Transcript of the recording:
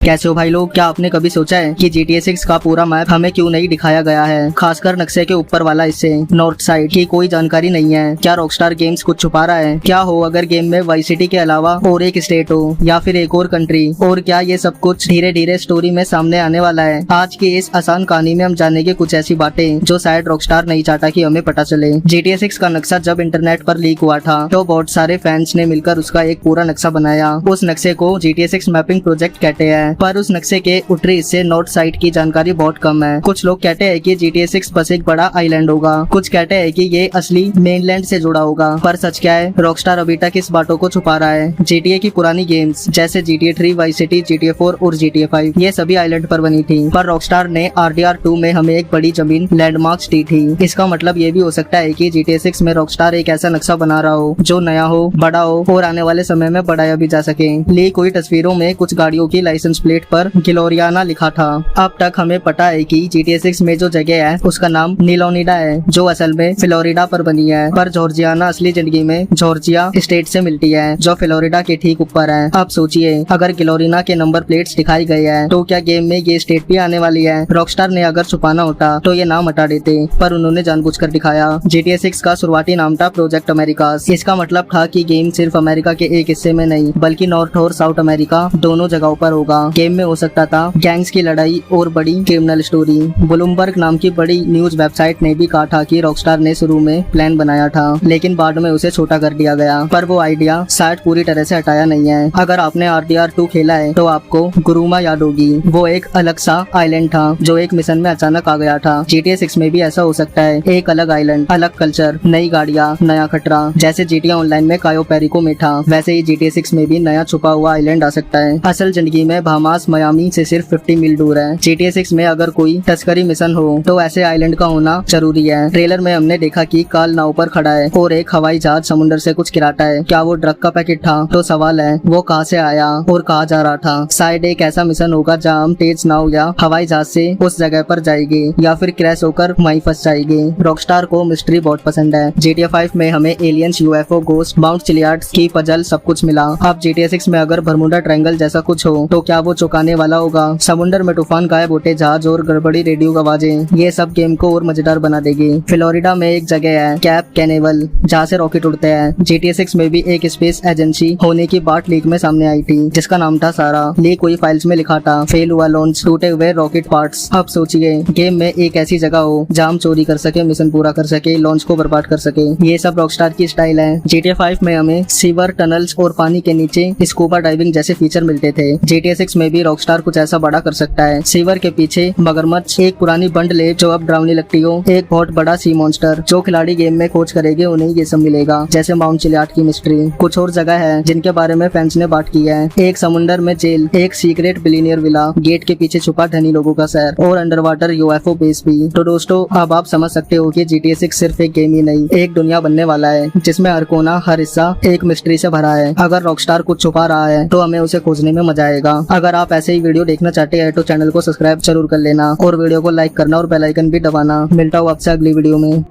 कैसे हो भाई लोग। क्या आपने कभी सोचा है कि GTA 6 का पूरा मैप हमें क्यों नहीं दिखाया गया है, खासकर नक्शे के ऊपर वाला हिस्से नॉर्थ साइड की कोई जानकारी नहीं है। क्या रॉकस्टार गेम्स कुछ छुपा रहा है? क्या हो अगर गेम में वाइस सिटी के अलावा और एक स्टेट हो या फिर एक और कंट्री, और क्या ये सब कुछ धीरे धीरे स्टोरी में सामने आने वाला है? आज की इस आसान कहानी में हम जानेंगे कुछ ऐसी बातें जो शायद रॉकस्टार नहीं चाहता कि हमें पता चले। GTA 6 का नक्शा जब इंटरनेट पर लीक हुआ था तो बहुत सारे फैंस ने मिलकर उसका एक पूरा नक्शा बनाया। उस नक्शे को GTA 6 मैपिंग प्रोजेक्ट कहते हैं, पर उस नक्शे के उत्तरी हिस्से नॉर्थ साइड की जानकारी बहुत कम है। कुछ लोग कहते हैं कि GTA 6 बस एक बड़ा आइलैंड होगा, कुछ कहते हैं कि ये असली मेनलैंड से जुड़ा होगा। पर सच क्या है? रॉकस्टार अभी तक इस बातों को छुपा रहा है। GTA की पुरानी गेम्स जैसे GTA 3, वाइस सिटी, GTA 4 और GTA 5 ये सभी आइलैंड पर बनी थी, पर रॉकस्टार ने RDR 2 में हमें एक बड़ी जमीन लैंडमार्क्स दी थी। इसका मतलब ये भी हो सकता है कि GTA 6 में रॉकस्टार एक ऐसा नक्शा बना रहा हो जो नया हो, बड़ा हो और आने वाले समय में बढ़ाया भी जा सके। लीक हुई तस्वीरों में कुछ गाड़ियों की लाइसेंस प्लेट पर ग्लोरियाना लिखा था। अब तक हमें पता है कि GTA 6 में जो जगह है उसका नाम नीलोनिडा है, जो असल में फ्लोरिडा पर बनी है, पर जॉर्जियाना असली जिंदगी में जॉर्जिया स्टेट से मिलती है जो फ्लोरिडा के ठीक ऊपर है। अब सोचिए, अगर ग्लोरिना के नंबर प्लेट्स दिखाई गए हैं तो क्या गेम में ये स्टेट भी आने वाली है? रॉकस्टार ने अगर छुपाना होता तो ये नाम हटा देते, पर उन्होंने जानबूझकर दिखाया। GTA 6 का शुरुआती नाम था प्रोजेक्ट अमेरिका। इसका मतलब था कि गेम सिर्फ अमेरिका के एक हिस्से में नहीं बल्कि नॉर्थ और साउथ अमेरिका दोनों जगहों पर होगा। गेम में हो सकता था गैंग्स की लड़ाई और बड़ी क्रिमिनल स्टोरी। ब्लूमबर्ग नाम की बड़ी न्यूज वेबसाइट ने भी कहा था कि रॉकस्टार ने शुरू में प्लान बनाया था लेकिन बाद में उसे छोटा कर दिया गया, पर वो आइडिया शायद पूरी तरह से हटाया नहीं है। अगर आपने RDR 2 खेला है तो आपको गुरुमा याद होगी। वो एक अलग सा आइलैंड था जो एक मिशन में अचानक आ गया था। GTA 6 में भी ऐसा हो सकता है, एक अलग आइलैंड, अलग कल्चर, नई गाड़ियाँ, नया खतरा। जैसे GTA ऑनलाइन में कायो पेरिको में था, वैसे ही GTA 6 में भी नया छुपा हुआ आइलैंड आ सकता है। असल जिंदगी में बहामास मियामी से सिर्फ 50 मील दूर है। GTA 6 में अगर कोई तस्करी मिशन हो तो ऐसे आइलैंड का होना जरूरी है। ट्रेलर में हमने देखा कि कार्ल नाव पर खड़ा है और एक हवाई जहाज समुद्र से कुछ गिराता है। क्या वो ड्रग का पैकेट था? तो सवाल है वो कहाँ से आया और कहाँ जा रहा था? शायद एक ऐसा मिशन होगा जहाँ हम तेज नाव या हवाई जहाज से उस जगह पर जाएंगे या फिर क्रैश होकर वहीं फंस जाएंगे। रॉकस्टार को मिस्ट्री बहुत पसंद है। GTA 5 में हमें एलियंस, UFO, गोस्ट, माउंट चिलियार्ड्स की पजल सब कुछ मिला। अब GTA 6 में अगर बरमुडा ट्रायंगल जैसा कुछ हो तो क्या वो चौंकाने वाला होगा? समुद्र में तूफान, गायब होते जहाज और गड़बड़ी रेडियो आवाजें, ये सब गेम को और मजेदार बना देगी। फ्लोरिडा में एक जगह है कैप कैनेवल जहाँ से रॉकेट उड़ते हैं। GTA 6 में भी एक स्पेस एजेंसी होने की बात लीक में सामने आई थी जिसका नाम था सारा। लीक हुई फाइल्स में लिखा था फेल हुआ लॉन्च, टूटे हुए रॉकेट पार्ट्स। अब सोचिए, गेम में एक ऐसी जगह हो जहाँ हम चोरी कर सके, मिशन पूरा कर सके, लॉन्च को बर्बाद कर सके। ये सब रॉकस्टार की स्टाइल है। GTA 5 में हमें सीवर, टनल्स और पानी के नीचे स्कूबा डाइविंग जैसे फीचर मिलते थे। GTA 6 में भी रॉकस्टार कुछ ऐसा बड़ा कर सकता है। सीवर के पीछे मगरमच्छ, एक पुरानी बंड लेक जो अब डरावनी लगती हो, एक बहुत बड़ा सी मॉन्स्टर। जो खिलाड़ी गेम में खोज करेंगे उन्हें ये सब मिलेगा, जैसे माउंट चिलियार्ड की मिस्ट्री। कुछ और जगह है जिनके बारे में फैंस ने बात की है। एक समुंदर में जेल, एक सीक्रेट बिलियनियर विला, गेट के पीछे छुपा धनी लोगों का शहर और अंडर वाटर UFO बेस भी। तो दोस्तों, अब आप समझ सकते हो कि GTA 6 सिर्फ एक गेम ही नहीं, एक दुनिया बनने वाला है जिसमें हर कोना, हर हिस्सा एक मिस्ट्री से भरा है। अगर रॉकस्टार कुछ छुपा रहा है तो हमें उसे खोजने में मजा आएगा। अगर आप ऐसे ही वीडियो देखना चाहते हैं तो चैनल को सब्सक्राइब जरूर कर लेना और वीडियो को लाइक करना और बेल आइकन भी दबाना। मिलता हूँ आपसे अगली वीडियो में।